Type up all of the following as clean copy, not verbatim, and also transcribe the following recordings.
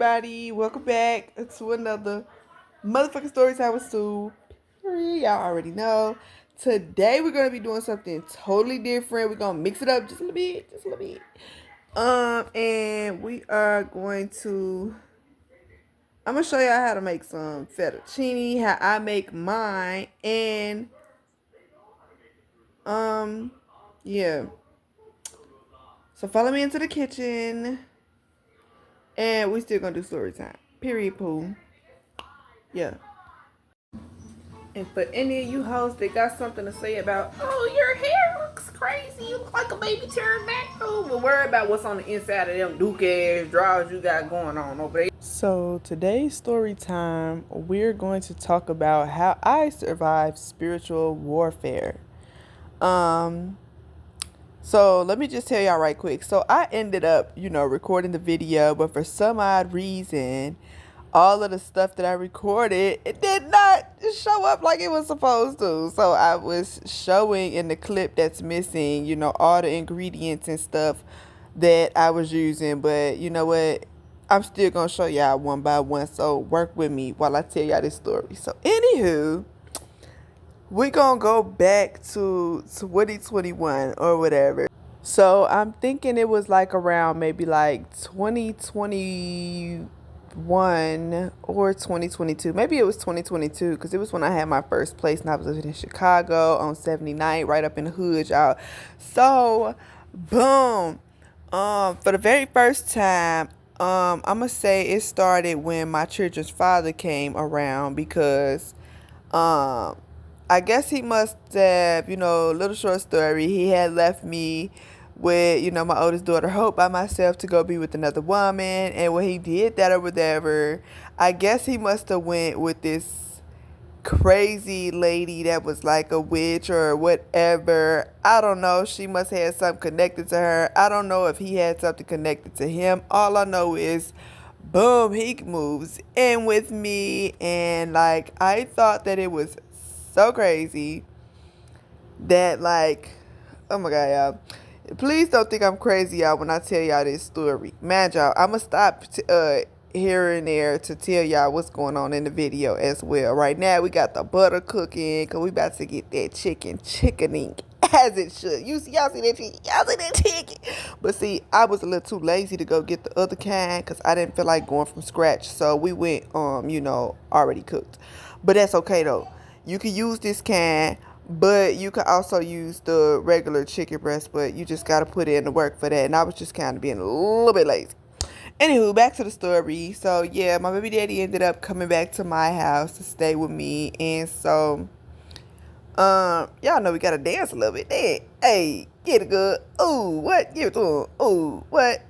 everybody, welcome back to another motherfucking story time with Sue. Y'all already know. Today we're gonna be doing something totally different. We're gonna mix it up just a little bit, and we are going to. I'm gonna show y'all how to make some fettuccine, how I make mine, and yeah. So follow me into the kitchen, and we still gonna do story time. Period. Pooh. Yeah. And for any of you hoes that got something to say about, oh, your hair looks crazy, you look like a baby pterodactyl, but worry about what's on the inside of them Duke ass drawers you got going on over there. So today's story time, we're going to talk about how I survived spiritual warfare. So let me just tell y'all right quick. So I ended up, recording the video, but for some odd reason, all of the stuff that I recorded, it did not show up like it was supposed to. So I was showing in the clip that's missing, all the ingredients and stuff that I was using. But you know what? I'm still going to show y'all one by one. So work with me while I tell y'all this story. So anywho, we're going to go back to 2021 or whatever. So I'm thinking it was like around maybe like 2021 or 2022. Maybe it was 2022 because it was when I had my first place and I was living in Chicago on 79, right up in the hood, y'all. So, boom. For the very first time, I'm gonna say it started when my children's father came around because I guess he must have, little short story, he had left me with, my oldest daughter Hope by myself to go be with another woman. And when he did that or whatever, I guess he must have went with this crazy lady that was like a witch or whatever. I don't know. She must have something connected to her. I don't know if he had something connected to him. All I know is, boom, he moves in with me. And like, I thought that it was so crazy that like, oh my God, y'all. Please don't think I'm crazy, y'all, when I tell y'all this story. Man, y'all, I'm going to stop here and there to tell y'all what's going on in the video as well. Right now, we got the butter cooking because we about to get that chickening as it should. Y'all see that chicken? Y'all see that chicken? But see, I was a little too lazy to go get the other kind because I didn't feel like going from scratch. So we went, already cooked. But that's okay, though. You can use this can, but you can also use the regular chicken breast, but you just got to put in the work for that. And I was just kind of being a little bit lazy. Anywho, back to the story. So, yeah, my baby daddy ended up coming back to my house to stay with me. And so, y'all know we got to dance a little bit. Hey, get it good. Ooh, what? Give it to him. Ooh, what?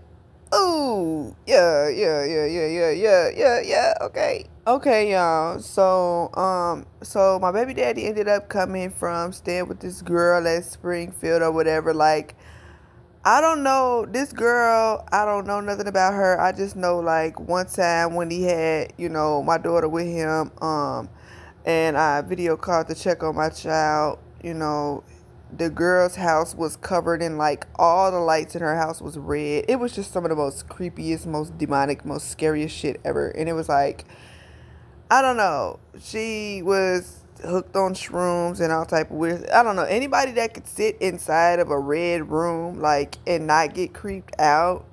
Ooh, yeah, okay, y'all. So my baby daddy ended up coming from staying with this girl at Springfield or whatever. Like, I don't know this girl. I don't know nothing about her. I just know like one time when he had, my daughter with him, and I video called to check on my child, the girl's house was covered in like all the lights in her house was red. It was just some of the most creepiest, most demonic, most scariest shit ever. And it was like, I don't know. She was hooked on shrooms and all type of weird. I don't know. Anybody that could sit inside of a red room like and not get creeped out,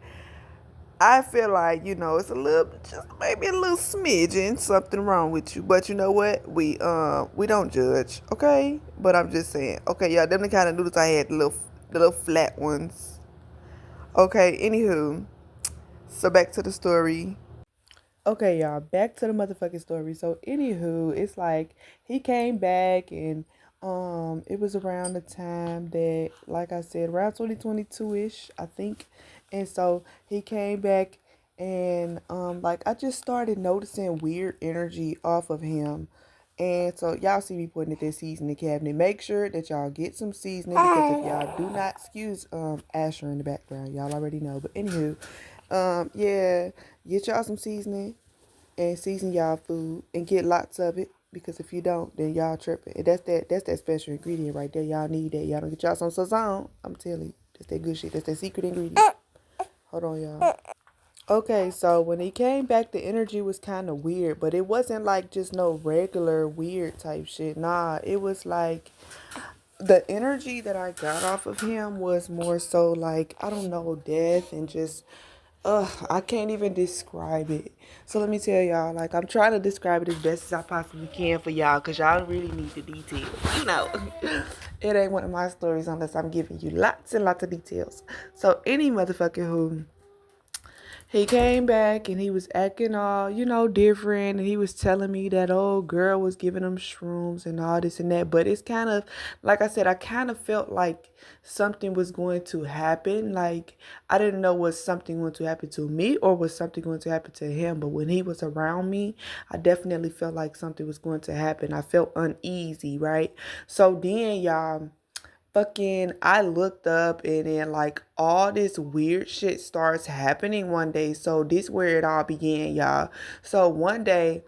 I feel like, it's a little, just maybe a little smidgen, something wrong with you. But you know what? We don't judge, okay? But I'm just saying, okay, y'all, them the kind of noodles I had, the little flat ones. Okay, anywho, so back to the story. Okay, y'all, back to the motherfucking story. So, anywho, it's like he came back and it was around the time that, like I said, around 2022-ish, I think. And so he came back and like I just started noticing weird energy off of him. And so y'all see me putting that seasoning cabinet. Make sure that y'all get some seasoning because if y'all do not, excuse Asher in the background, y'all already know. But anywho, yeah, get y'all some seasoning and season y'all food and get lots of it because if you don't, then y'all tripping. And that's that special ingredient right there. Y'all need that. Y'all don't get y'all some sazon. I'm telling you, that's that good shit. That's that secret ingredient. Hold on, y'all. Okay, so when he came back, the energy was kind of weird, but it wasn't like just no regular weird type shit. Nah, it was like the energy that I got off of him was more so like, I don't know, death and just, I can't even describe it. So let me tell y'all, like, I'm trying to describe it as best as I possibly can for y'all, because y'all really need the details. You know, it ain't one of my stories unless I'm giving you lots and lots of details. So any motherfucker who he came back and he was acting all, different. And he was telling me that old girl was giving him shrooms and all this and that. But it's kind of, like I said, I kind of felt like something was going to happen. Like, I didn't know was something going to happen to me or was something going to happen to him. But when he was around me, I definitely felt like something was going to happen. I felt uneasy, right? So then, y'all, fucking I looked up and then like all this weird shit starts happening one day. So this where it all began, y'all. So one day,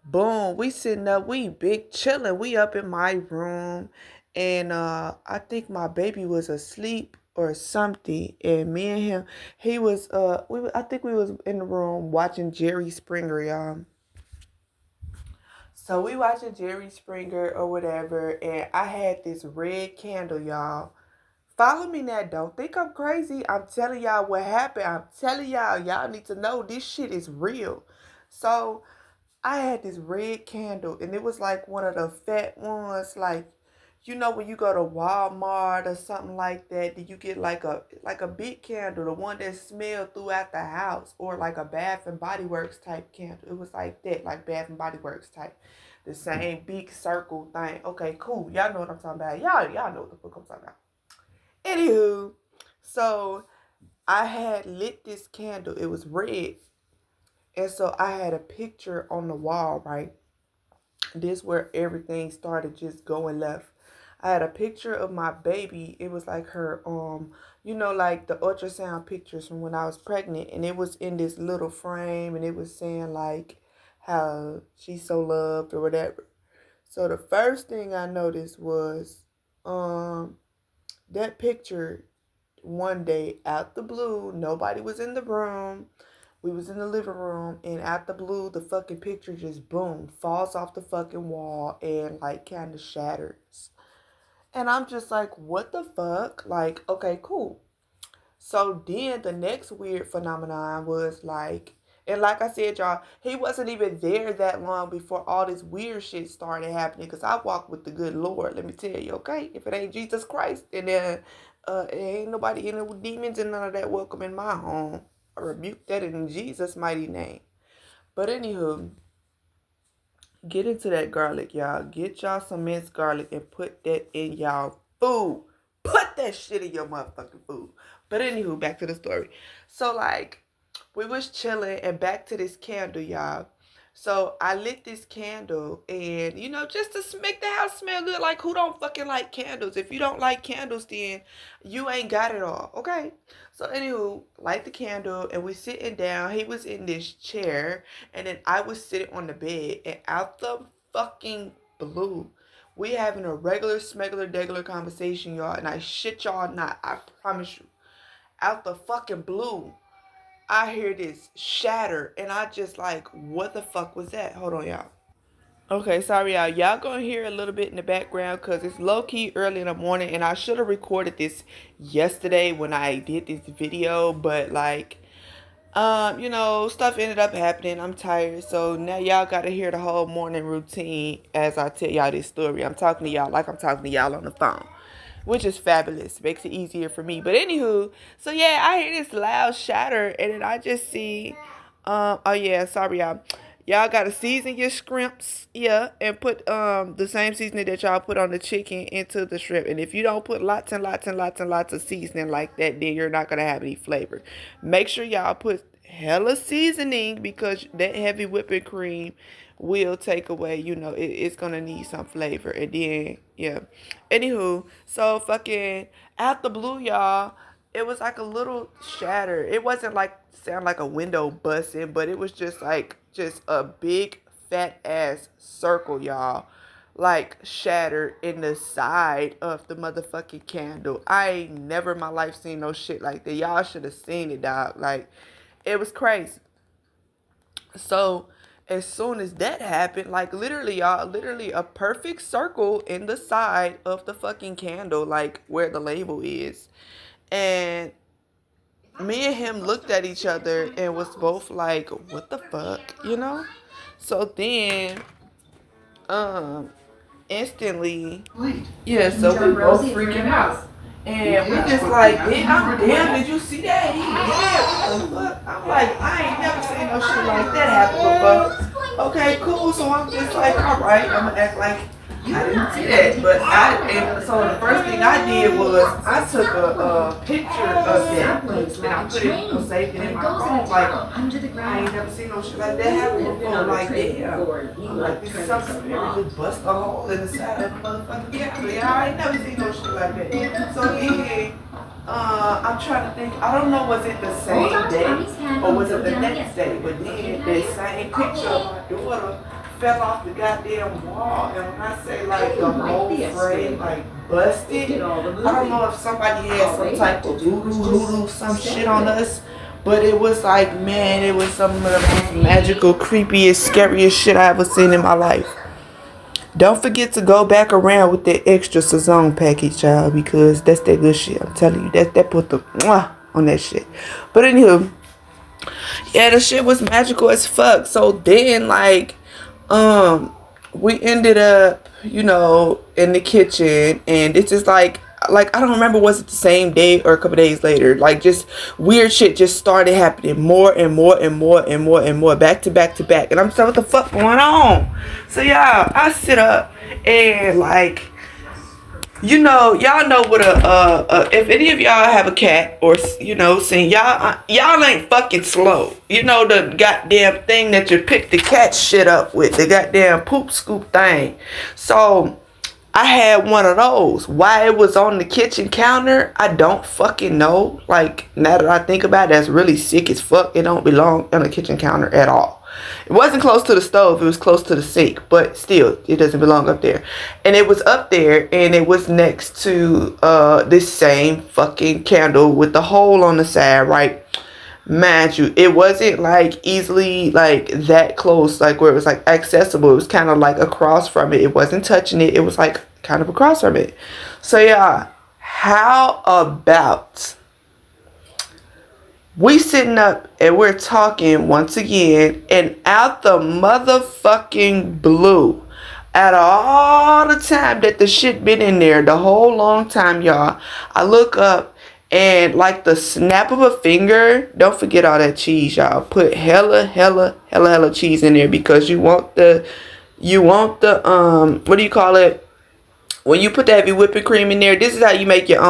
boom, we sitting up, we big chilling, we up in my room, and I think my baby was asleep or something, and me and him, he was I think we was in the room watching Jerry Springer, y'all. So we watching Jerry Springer or whatever, and I had this red candle, y'all. Follow me now. Don't think I'm crazy. I'm telling y'all what happened. I'm telling y'all, y'all need to know this shit is real. So I had this red candle, and it was like one of the fat ones, like when you go to Walmart or something like that, then you get like a big candle, the one that smelled throughout the house, or like a Bath and Body Works type candle. It was like that, like Bath and Body Works type, the same big circle thing. Okay, cool. Y'all know what I'm talking about. Y'all know what the fuck I'm talking about. Anywho, so I had lit this candle. It was red. And so I had a picture on the wall, right? This where everything started just going left. I had a picture of my baby. It was like her, like the ultrasound pictures from when I was pregnant. And it was in this little frame, and it was saying like how she's so loved or whatever. So the first thing I noticed was that picture one day out the blue, nobody was in the room. We was in the living room, and out the blue, the fucking picture just boom falls off the fucking wall and like kind of shatters. And I'm just like, what the fuck? Like, okay, cool. So then the next weird phenomenon was like, and like I said, y'all, he wasn't even there that long before all this weird shit started happening. Because I walk with the good Lord, let me tell you, okay? If it ain't Jesus Christ, and then ain't nobody in there with demons and none of that welcome in my home. I rebuke that in Jesus' mighty name. But anywho, get into that garlic, y'all. Get y'all some minced garlic and put that in y'all food. Put that shit in your motherfucking food. But anywho, back to the story. So like, we was chilling and back to this candle, y'all. So I lit this candle and just to make the house smell good. Like, who don't fucking like candles? If you don't like candles, then you ain't got it all. Okay. So anywho, light the candle and we sitting down. He was in this chair and then I was sitting on the bed, and out the fucking blue, we having a regular smegular degular conversation, y'all. And I shit y'all not. I promise you. Out the fucking blue, I hear this shatter, and I just like, what the fuck was that? Hold on, y'all. Okay, sorry, y'all. Y'all gonna hear a little bit in the background because it's low key early in the morning, and I should have recorded this yesterday when I did this video, but like, stuff ended up happening. I'm tired, so now y'all gotta hear the whole morning routine as I tell y'all this story. I'm talking to y'all like I'm talking to y'all on the phone, which is fabulous. Makes it easier for me. But anywho, so yeah, I hear this loud shatter, and then I just see, oh yeah, sorry y'all. Y'all gotta season your shrimps, yeah, and put the same seasoning that y'all put on the chicken into the shrimp. And if you don't put lots and lots and lots and lots of seasoning like that, then you're not gonna have any flavor. Make sure y'all put hella seasoning because that heavy whipping cream will take away, it's gonna need some flavor. And then, yeah. Anywho, so fucking out the blue, y'all, it was like a little shatter. It wasn't like sound like a window busting, but it was just a big fat ass circle, y'all. Like shattered in the side of the motherfucking candle. I ain't never in my life seen no shit like that. Y'all should have seen it, dog. Like, It was crazy. So as soon as that happened, like literally, y'all, literally a perfect circle in the side of the fucking candle, like where the label is. And me and him looked at each other and was both like, what the fuck, you know? So then, um, instantly, yeah, so we both freaking out. And we just like, damn, did you see that? He dead. What the fuck? I'm like, I ain't never seen no shit like that happen before. Okay, cool. So I'm just like, all right, I'm gonna act like I didn't see that. But so the first thing I did was I took a picture of that and I put it, saved it in my phone. Like, I ain't never seen no shit like that happen before. Like, damn. I'm like, this is something really just bust a hole in the side of the motherfucking camera. Yeah, I ain't never seen no shit like that. So then, I'm trying to think. I don't know, was it the same day or was it the next day? But then that same picture of my daughter fell off the goddamn wall, and when I say like the whole frame like busted, I don't know if somebody had some type of voodoo, some shit on us. But it was like, man, it was some of the most magical, creepiest, scariest shit I ever seen in my life. Don't forget to go back around with that extra Sazone package, y'all, because that's that good shit. I'm telling you, that put the mwah on that shit. But anywho, yeah, the shit was magical as fuck. So then, like, we ended up, in the kitchen, and it's just like I don't remember, was it the same day or a couple days later? Like, just weird shit just started happening more and more and more and more and more, back to back to back. And I'm saying, what the fuck going on? So yeah, I sit up and like, y'all know what if any of y'all have a cat or seen y'all ain't fucking slow. The goddamn thing that you pick the cat shit up with, the goddamn poop scoop thing. So I had one of those. Why it was on the kitchen counter, I don't fucking know. Like, now that I think about it, that's really sick as fuck. It don't belong on the kitchen counter at all. It wasn't close to the stove. It was close to the sink. But still, it doesn't belong up there. And it was up there, and it was next to this same fucking candle with the hole on the side, right? Mind you, it wasn't like easily like that close, like where it was like accessible. It was kind of like across from it. It wasn't touching it. It was like kind of across from it. So yeah, how about we sitting up and we're talking once again, and out the motherfucking blue, out of all the time that the shit been in there, the whole long time, y'all, I look up and like the snap of a finger, don't forget all that cheese, y'all. Put hella cheese in there, because you want the what do you call it? When you put that heavy whipping cream in there, this is how you make your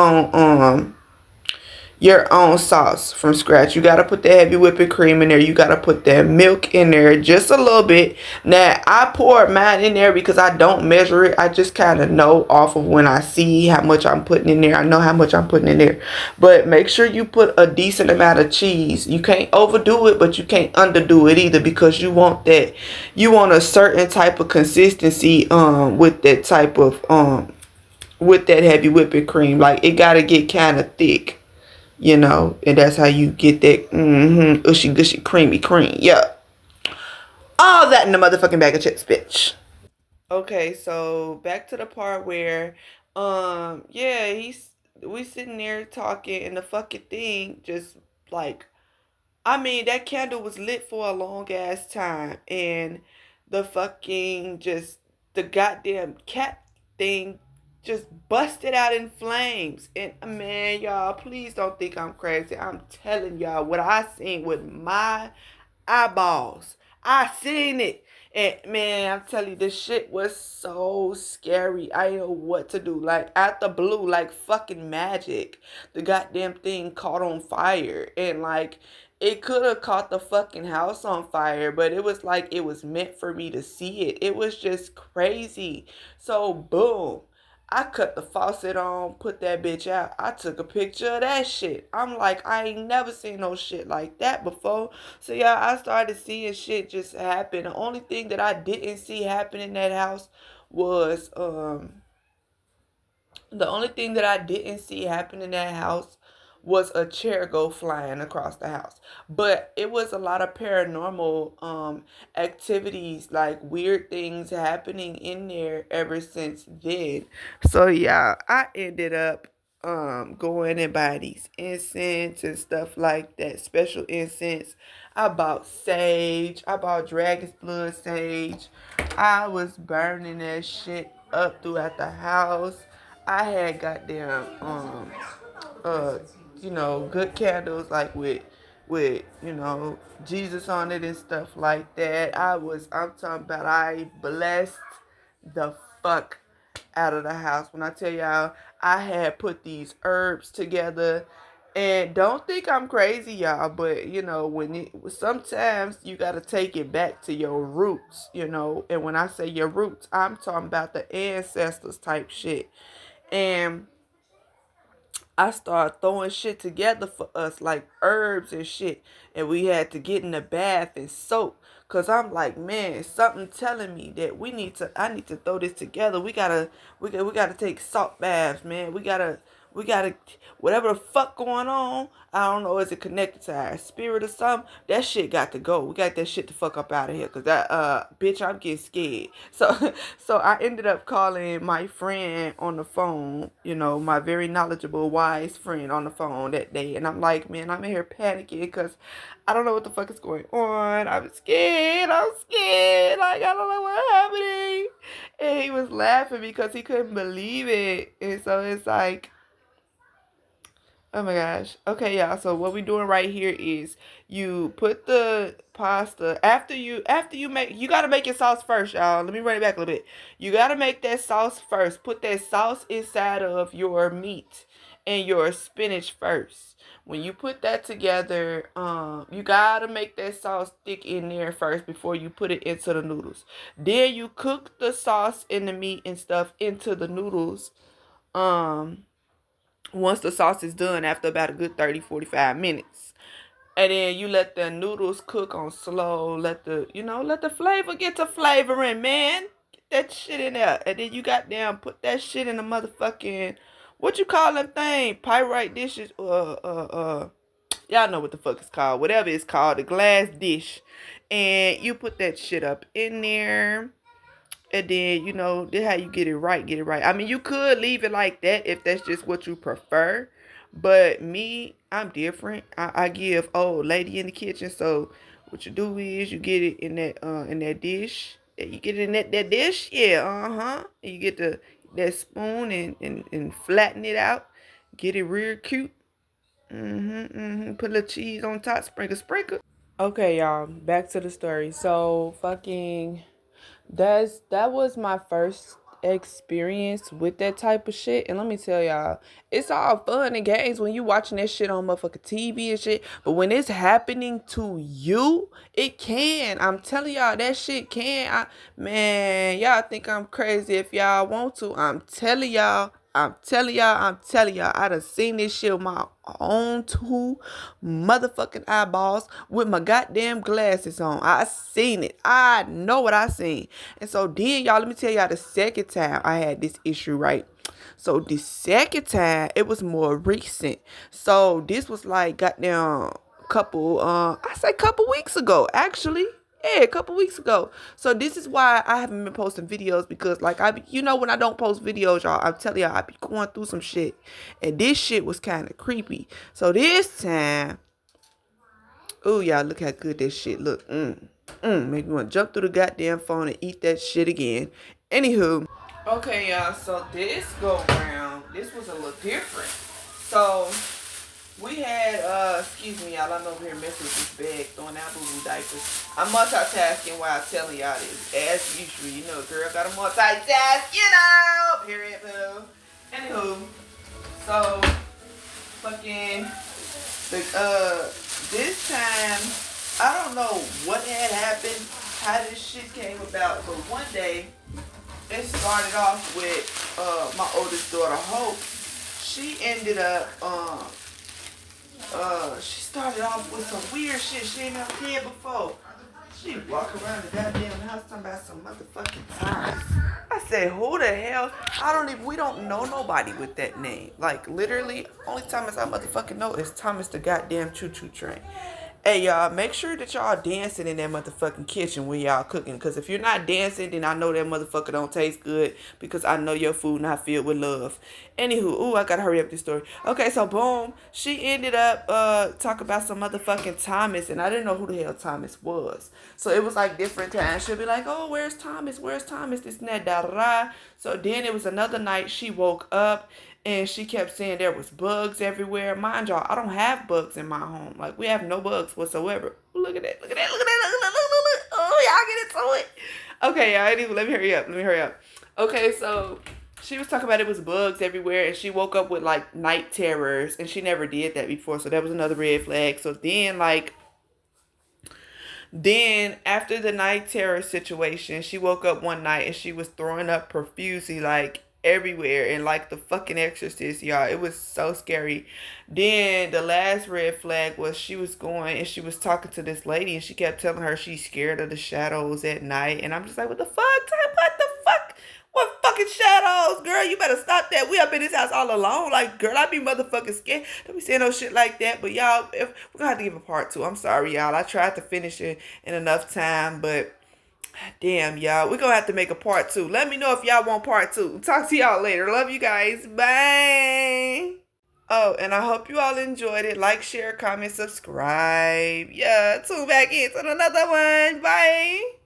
own sauce from scratch. You gotta put the heavy whipping cream in there. You gotta put that milk in there just a little bit. Now I poured mine in there because I don't measure it. I just kind of know off of when I see how much I'm putting in there. I know how much I'm putting in there. But make sure you put a decent amount of cheese. You can't overdo it, but you can't underdo it either, because you want a certain type of consistency with that type of with that heavy whipping cream. Like, it gotta get kind of thick. And that's how you get that ushy gushy creamy cream. Yeah. All that in the motherfucking bag of chips, bitch. Okay, so back to the part where yeah, we sitting there talking, and the fucking thing just like, I mean, that candle was lit for a long ass time, and the fucking just the goddamn cat thing just busted out in flames. And man, y'all, please don't think I'm crazy. I'm telling y'all what I seen with my eyeballs. I seen it. And man, I'm telling you, this shit was so scary. I didn't know what to do. Like, out the blue, like fucking magic, the goddamn thing caught on fire. And like, it could have caught the fucking house on fire, but it was like it was meant for me to see it. It was just crazy. So boom, I cut the faucet on, put that bitch out. I took a picture of that shit. I'm like, I ain't never seen no shit like that before. So yeah, I started seeing shit just happen. The only thing that I didn't see happen in that house was the only thing that I didn't see happen in that house was a chair go flying across the house. But it was a lot of paranormal activities, like weird things happening in there ever since then. So yeah, I ended up going and buying these incense and stuff like that, special incense. I bought sage. I bought dragon's blood sage. I was burning that shit up throughout the house. I had goddamn uh good candles, like with Jesus on it and stuff like that. I'm talking about, I blessed the fuck out of the house. When I tell y'all, I had put these herbs together. And don't think I'm crazy, y'all, but sometimes you gotta take it back to your roots. And when I say your roots, I'm talking about the ancestors type shit. And I started throwing shit together for us, like herbs and shit. And we had to get in the bath and soak. Cause I'm like, man, something telling me that I need to throw this together. We gotta take salt baths, man. We gotta, whatever the fuck going on. I don't know, is it connected to our spirit or something? That shit got to go. We got that shit to fuck up out of here. Cause bitch, I'm getting scared. So, so I ended up calling my friend on the phone, my very knowledgeable, wise friend on the phone that day. And I'm like, man, I'm in here panicking because I don't know what the fuck is going on. I'm scared. I'm scared. Like, I don't know what's happening. And he was laughing because he couldn't believe it. And so it's like, oh my gosh. Okay, y'all. So what we doing right here is you put the pasta after you make, you gotta make your sauce first, y'all. Let me run it back a little bit. You gotta make that sauce first. Put that sauce inside of your meat and your spinach first. When you put that together, you gotta make that sauce thick in there first before you put it into the noodles. Then you cook the sauce and the meat and stuff into the noodles. Once the sauce is done, after about a good 30-45 minutes, and then you let the noodles cook on slow. Let the flavor get to flavoring, man. Get that shit in there. And then you goddamn put that shit in the motherfucking, what you call them thing, pyrite dishes, y'all know what the fuck it's called, whatever it's called, the glass dish. And you put that shit up in there. And then, this how you get it right. Get it right. I mean, you could leave it like that if that's just what you prefer. But me, I'm different. I give old lady in the kitchen. So what you do is you get it in that dish. You get it in that dish. Yeah, uh-huh. And you get that spoon and flatten it out. Get it real cute. Put a little cheese on top. Sprinkle, sprinkle. Okay, y'all. Back to the story. So fucking that was my first experience with that type of shit. And let me tell y'all, it's all fun and games when you watching that shit on motherfucking TV and shit. But when it's happening to you, it can. I'm telling y'all, that shit can. Man, y'all think I'm crazy if y'all want to. I'm telling y'all, I done seen this shit with my own two motherfucking eyeballs with my goddamn glasses on. I seen it. I know what I seen. And so then, y'all, let me tell y'all the second time I had this issue, right? So the second time, it was more recent. So this was like goddamn couple weeks ago, actually. Yeah, a couple weeks ago. So this is why I haven't been posting videos, because like when I don't post videos, y'all, I'm telling y'all, I be going through some shit. And this shit was kind of creepy. So this time, oh y'all, look how good this shit look. Make me want to jump through the goddamn phone and eat that shit again. Anywho. Okay, y'all, so this go round, this was a little different. So we had, excuse me, y'all, I'm over here messing with this bag, throwing out boo-boo diapers. I'm multitasking while telling y'all this. As usual, girl gotta multitask, period, boo. Anywho, so, fucking, this time, I don't know what had happened, how this shit came about, but one day, it started off with, my oldest daughter, Hope. She ended up, she started off with some weird shit she ain't never did before. She walk around the goddamn house talking about some motherfucking Thomas. I said, who the hell? We don't know nobody with that name. Like, literally, only Thomas I motherfucking know is Thomas the goddamn choo-choo train. Hey, y'all, make sure that y'all dancing in that motherfucking kitchen when y'all cooking. Because if you're not dancing, then I know that motherfucker don't taste good. Because I know your food not filled with love. Anywho, ooh, I gotta hurry up this story. Okay, so boom, she ended up talking about some motherfucking Thomas. And I didn't know who the hell Thomas was. So it was like different times. She'll be like, oh, where's Thomas? Where's Thomas? This and that, da da da. So then it was another night she woke up. And she kept saying there was bugs everywhere. Mind y'all, I don't have bugs in my home. Like, we have no bugs whatsoever. Look at that. Look at that. Look at that. Look, look, look, look, look. Oh, y'all get into it. Okay, y'all. Anyway, let me hurry up. Let me hurry up. Okay, so she was talking about it was bugs everywhere. And she woke up with, like, night terrors. And she never did that before. So that was another red flag. So then, like, then after the night terror situation, she woke up one night and she was throwing up profusely, like everywhere, and like the fucking exorcist, y'all. It was so scary. Then the last red flag was she was going and she was talking to this lady and she kept telling her she's scared of the shadows at night. And I'm just like, what the fuck? What the fuck? What fucking shadows, girl? You better stop that. We up in this house all alone. Like, girl, I be motherfucking scared. Don't be saying no shit like that. But y'all, if we're gonna have to give a part two. I'm sorry, y'all. I tried to finish it in enough time, but damn, y'all. We're gonna have to make a part two. Let me know if y'all want part two. Talk to y'all later. Love you guys. Bye. Oh, and I hope you all enjoyed it. Like, share, comment, subscribe. Yeah, tune back in to another one. Bye.